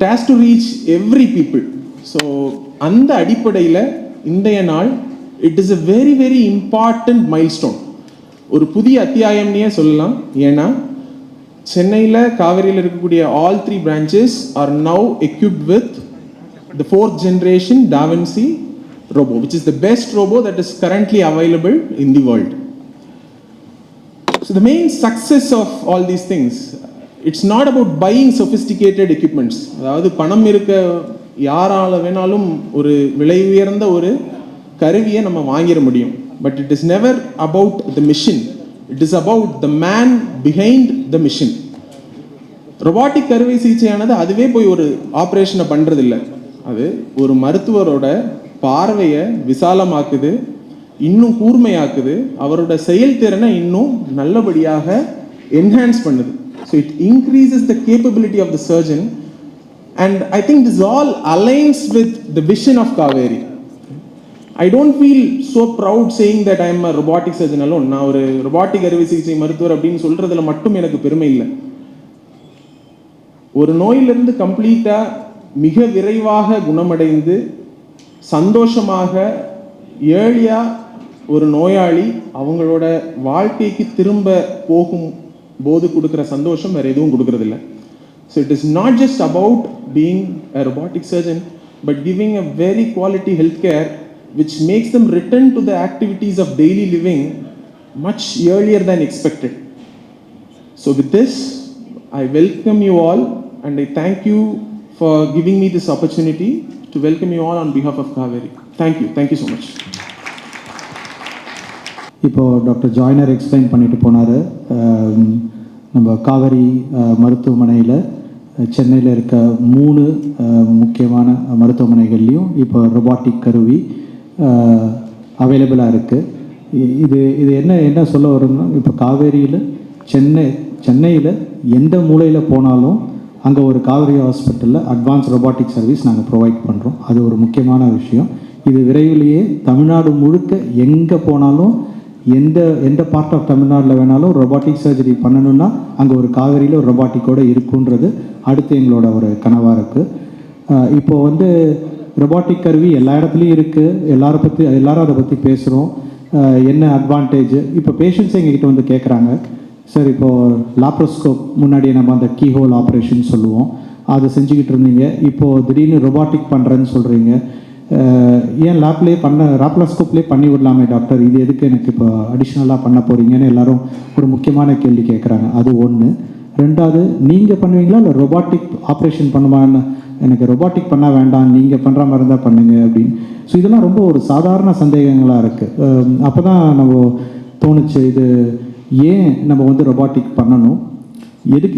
it has to reach every people. So அந்த அடிப்படையில் இன்றைய நாள் it is a very very important milestone. ஒரு புதிய அத்தியாயம்னே சொல்லலாம். ஏன்னா சென்னையில் காவேரியில் இருக்கக்கூடிய all 3 branches are now equipped with the 4th generation Da Vinci robo, which is the best robo that is currently available in the world. So the main success of all these things, it's not about buying sophisticated equipments. அதாவது பணம் இருக்க யாரால வேணாலும் ஒரு விலை உயர்ந்த ஒரு கருவியை நம்ம வாங்கிட முடியும். But it is never about the mission. It is about the man behind the mission. robotic கருவை சிகிச்சையானது அதுவே போய் ஒரு ஆப்ரேஷனை பண்ணுறதில்ல. அது ஒரு மருத்துவரோட பார்வையை விசாலமாக்குது, இன்னும் கூர்மையாக்குது, அவரோட செயல்திறனை இன்னும் நல்லபடியாக என்ஹான்ஸ் பண்ணுது. So it increases the capability of the surgeon. And I think this all aligns with the vision of Kauvery. I don't feel so proud saying that I am a robotic surgeon alone. நான் ஒரு robotic அறுவை சிகிச்சை மருத்துவர் அப்படின்னு சொல்கிறதுல மட்டும் எனக்கு பெருமை இல்லை. ஒரு நோயிலிருந்து கம்ப்ளீட்டாக மிக விரைவாக குணமடைந்து சந்தோஷமாக ஏழியாக ஒரு நோயாளி அவங்களோட வாழ்க்கைக்கு திரும்ப போகும் போது கொடுக்குற சந்தோஷம் வேறு எதுவும் கொடுக்கறதில்ல. So it is not just about being a robotic surgeon, but giving a very quality health care which makes them return to the activities of daily living much earlier than expected. So with this, I welcome you all and I thank you for giving me this opportunity to welcome you all on behalf of Kaveri. Thank you so much. இப்போ doctor Joyner explain பண்ணிட்டு போனார். நம்ம காவேரி மருத்துவமனையில் சென்னையில் இருக்க 3 முக்கியமான மருத்துவமனைகள்லேயும் இப்போ robotic கருவி அவைலபிளாக இருக்குது. இது என்ன சொல்ல வரும்னா, இப்போ காவேரியில் சென்னையில் எந்த மூலையில் போனாலும் அங்கே ஒரு காவேரி ஹாஸ்பிட்டலில் அட்வான்ஸ் ரொபாட்டிக் சர்வீஸ் நாங்கள் ப்ரொவைட் பண்ணுறோம். அது ஒரு முக்கியமான விஷயம். இது விரைவிலேயே தமிழ்நாடு முழுக்க எங்கே போனாலும் எந்த பார்ட் ஆஃப் தமிழ்நாட்டில் வேணாலும் ரொபாட்டிக் சர்ஜரி பண்ணணுன்னா அங்கே ஒரு காவேரியில் ஒரு ரொபாட்டிக்கோடு இருக்குன்றது அடுத்து எங்களோட ஒரு கனவாக இருக்குது. இப்போது ரொபாட்டிக் கருவி எல்லா இடத்துலையும் இருக்குது. எல்லாரும் அதை பற்றி பேசுகிறோம். என்ன அட்வான்டேஜ்? இப்போ பேஷண்ட்ஸ் எங்ககிட்ட கேட்குறாங்க, சார் இப்போது லாப்ரோஸ்கோப் முன்னாடி நம்ம அந்த கீஹோல் ஆப்ரேஷன் சொல்லுவோம், அதை செஞ்சுக்கிட்டு இருந்தீங்க, இப்போது திடீர்னு ரொபாட்டிக் பண்ணுறேன்னு சொல்கிறீங்க, ஏன் லாப்ரோஸ்கோப்லேயே பண்ணி விடலாமே டாக்டர், இது எதுக்கு எனக்கு இப்போ அடிஷ்னலாக பண்ண போகிறீங்கன்னு எல்லாரும் ஒரு முக்கியமான கேள்வி கேட்குறாங்க. அது ஒன்று. ரெண்டாவது, நீங்கள் பண்ணுவீங்களா இல்லை ரொபாட்டிக் ஆப்ரேஷன் பண்ணுவான்னு, எனக்கு ரொபாட்டிக் பண்ணால் வேண்டாம், நீங்கள் பண்ணுற மாதிரி இருந்தால் பண்ணுங்க அப்படின்னு. ஸோ இதெல்லாம் ரொம்ப ஒரு சாதாரண சந்தேகங்களாக இருக்குது. அப்போ தான் நம்ம தோணுச்சு, இது ஏன் நம்ம ரொபாட்டிக் பண்ணணும்,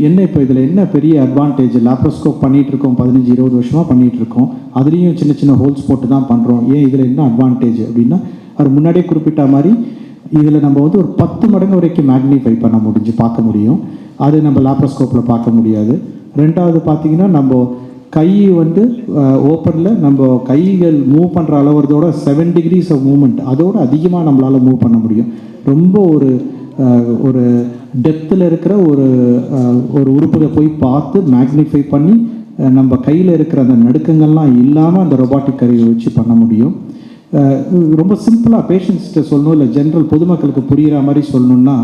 என்ன இப்போ இதில் என்ன பெரிய அட்வான்டேஜ்? லாப்ரோஸ்கோப் பண்ணிகிட்ருக்கோம், 15-20 வருஷமாக பண்ணிகிட்ருக்கோம், அதுலேயும் சின்ன சின்ன ஹோல்ஸ் போட்டு தான் பண்ணுறோம், ஏன் இதில் என்ன அட்வான்டேஜ் அப்படின்னா, அவர் முன்னாடியே குறிப்பிட்ட மாதிரி இதில் நம்ம ஒரு 10 மடங்கு வரைக்கும் மேக்னிஃபை பண்ண பார்க்க முடியும். அது நம்ம லாப்ரோஸ்கோப்பில் பார்க்க முடியாது. ரெண்டாவது பார்த்திங்கன்னா, நம்ம கை ஓப்பனில் நம்ம கைகள் மூவ் பண்ணுற அளவுறதோட 7 degrees ஆஃப் மூமெண்ட் அதோடு அதிகமாக நம்மளால் மூவ் பண்ண முடியும். ரொம்ப ஒரு டெப்த்தில் இருக்கிற ஒரு உறுப்புகளை போய் பார்த்து மேக்னிஃபை பண்ணி நம்ம கையில் இருக்கிற அந்த நடுக்கங்கள்லாம் இல்லாமல் அந்த ரொபாட்டிக் கருவியை வச்சு பண்ண முடியும். ரொம்ப சிம்பிளாக பேஷண்ட்ஸ்கிட்ட சொல்லணும், இல்லை ஜென்ரல் பொதுமக்களுக்கு புரிகிற மாதிரி சொல்லணுன்னா,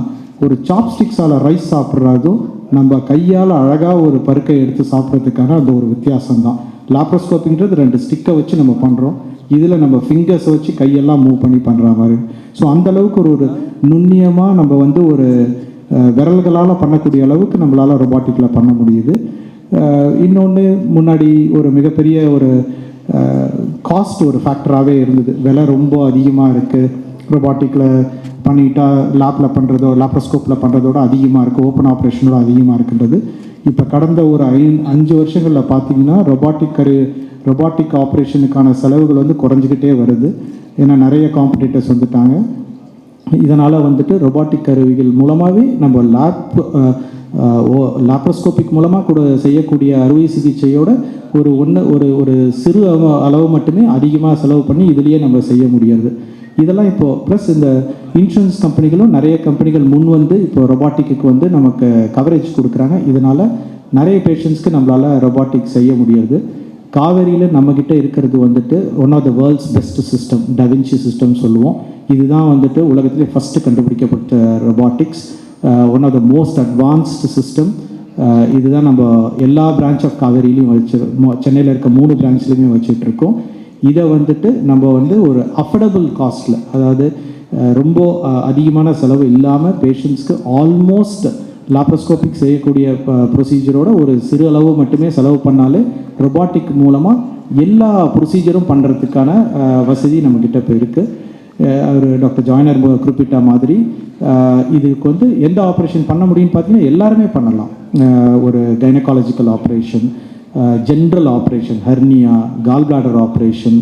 ஒரு சாப்ஸ்டிக்ஸால் ரைஸ் சாப்பிட்றதும் நம்ம கையால் அழகாக ஒரு பருக்கை எடுத்து சாப்பிட்றதுக்கான அந்த ஒரு வித்தியாசம்தான். லாப்ரோஸ்கோப்பிங்கிறது 2 ஸ்டிக்கை வச்சு நம்ம பண்ணுறோம், இதில் நம்ம ஃபிங்கர்ஸை வச்சு கையெல்லாம் மூவ் பண்ணி பண்ணுற மாதிரி. ஸோ அந்தளவுக்கு ஒரு நுண்ணியமாக நம்ம ஒரு விரல்களால் பண்ணக்கூடிய அளவுக்கு நம்மளால் ரொபாட்டிக்கில் பண்ண முடியுது. இன்னொன்று, முன்னாடி ஒரு மிகப்பெரிய ஒரு காஸ்ட் ஒரு ஃபேக்டராகவே இருந்தது. விலை ரொம்ப அதிகமாக இருக்குது, ரொபாட்டிக்கில் பண்ணிட்டா லேப்பில் பண்ணுறதோ லாப்ரோஸ்கோப்பில் பண்ணுறதோட அதிகமாக இருக்குது, ஓப்பன் ஆப்ரேஷனோட அதிகமாக இருக்குன்றது. இப்போ கடந்த ஒரு 5 வருஷங்களில் பார்த்திங்கன்னா ரொபாட்டிக் ஆப்ரேஷனுக்கான செலவுகள் குறைஞ்சிக்கிட்டே வருது. ஏன்னா நிறைய காம்படிட்டர்ஸ் வந்துட்டாங்க. இதனால் ரொபாட்டிக் கருவிகள் மூலமாகவே நம்ம லாப்ரோஸ்கோபிக் மூலமாக கூட செய்யக்கூடிய அறுவை சிகிச்சையோட ஒரு சிறு அளவு மட்டுமே அதிகமாக செலவு பண்ணி இதுலேயே நம்ம செய்ய முடியாது. இதெல்லாம் இப்போது ப்ளஸ் இந்த இன்சூரன்ஸ் கம்பெனிகளும் நிறைய கம்பெனிகள் இப்போ ரொபாட்டிக்கு நமக்கு கவரேஜ் கொடுக்குறாங்க. இதனால் நிறைய பேஷண்ட்ஸ்க்கு நம்மளால் ரொபாட்டிக்ஸ் செய்ய முடியாது. காவேரியில் நம்மக்கிட்ட இருக்கிறது வந்துட்டு one of the world's best system, da Vinci system சொல்லுவோம். இதுதான் வந்துட்டு உலகத்திலே ஃபஸ்ட்டு கண்டுபிடிக்கப்பட்ட robotics, one of the most advanced system. இதுதான் நம்ம எல்லா பிரான்ச் ஆஃப் காவேரியிலையும் சென்னையில் இருக்க 3 பிரான்ச்லையுமே வச்சுட்ருக்கோம். இதை வந்துட்டு நம்ம வந்து ஒரு அஃபோர்டபுள் காஸ்ட்டில், அதாவது ரொம்ப அதிகமான செலவு இல்லாமல் பேஷண்ட்ஸ்க்கு ஆல்மோஸ்ட் லாப்ரோஸ்கோபிக் செய்யக்கூடிய ப்ரொசீஜரோட ஒரு சிறு அளவு மட்டுமே செலவு பண்ணாலே ரொபாட்டிக் மூலமாக எல்லா ப்ரொசீஜரும் பண்ணுறதுக்கான வசதி நம்மக்கிட்ட இப்போ இருக்குது. அவர் டாக்டர் ஜாய்னர் குறிப்பிட்ட மாதிரி இதுக்கு வந்து எந்த ஆப்ரேஷன் பண்ண முடியும்னு பார்த்தீங்கன்னா எல்லாருமே பண்ணலாம். ஒரு gynaecological operation, general operation, hernia, gall bladder operation,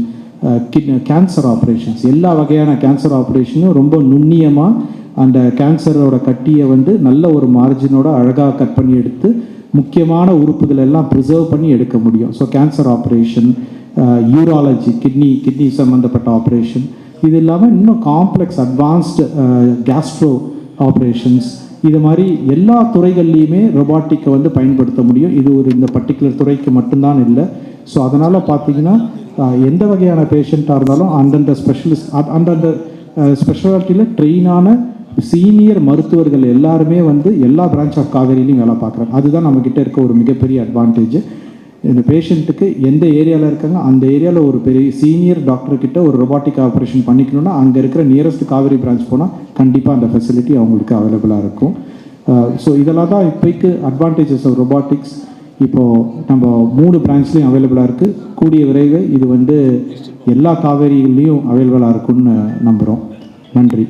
cancer operations, எல்லா வகையான கேன்சர் ஆப்ரேஷனும் ரொம்ப நுண்ணியமாக அந்த கேன்சரோட கட்டியை வந்து நல்ல ஒரு மார்ஜினோட அழகாக கட் பண்ணி எடுத்து முக்கியமான உறுப்புகள் எல்லாம் ப்ரிசர்வ் பண்ணி எடுக்க முடியும். So cancer operation, urology, kidney சம்மந்தப்பட்ட ஆப்ரேஷன், இது இல்லாமல் இன்னும் காம்ப்ளெக்ஸ் அட்வான்ஸ்டு கேஸ்ட்ரோ ஆப்ரேஷன்ஸ், இது மாதிரி எல்லா துறைகள்லையுமே ரொபாட்டிக்கை வந்து பயன்படுத்த முடியும். இது ஒரு இந்த பர்டிகுலர் துறைக்கு மட்டும்தான் இல்லை. ஸோ அதனால் பார்த்தீங்கன்னா எந்த வகையான பேஷண்ட்டாக இருந்தாலும் அந்தந்த ஸ்பெஷலிஸ்ட், அந்தந்த ஸ்பெஷாலிட்டியில் ட்ரெயினான சீனியர் மருத்துவர்கள் எல்லாருமே வந்து எல்லா பிரான்ச் ஆஃப் காவேரியிலையும் வேலை பார்க்குறாங்க. அதுதான் நம்மக்கிட்ட இருக்க ஒரு மிகப்பெரிய அட்வான்டேஜ். இந்த பேஷண்ட்டுக்கு எந்த ஏரியாவில் இருக்காங்க அந்த ஏரியாவில் ஒரு பெரிய சீனியர் டாக்டர்கிட்ட ஒரு ரொபாட்டிக் ஆப்ரேஷன் பண்ணிக்கணும்னா அங்கே இருக்கிற நியரஸ்ட் காவேரி பிரான்ச் போனால் கண்டிப்பாக அந்த ஃபெசிலிட்டி அவங்களுக்கு அவைலபிளாக இருக்கும். ஸோ இதெல்லாம் தான் இப்போக்கு அட்வான்டேஜஸ் ஆஃப் ரொபாட்டிக்ஸ். இப்போது நம்ம 3 பிரான்ச்லேயும் அவைலபிளாக இருக்குது. கூடிய விரைவில் இது வந்து எல்லா காவேரிகள்லேயும் அவைலபிளாக இருக்கும்னு நம்புகிறோம். நன்றி.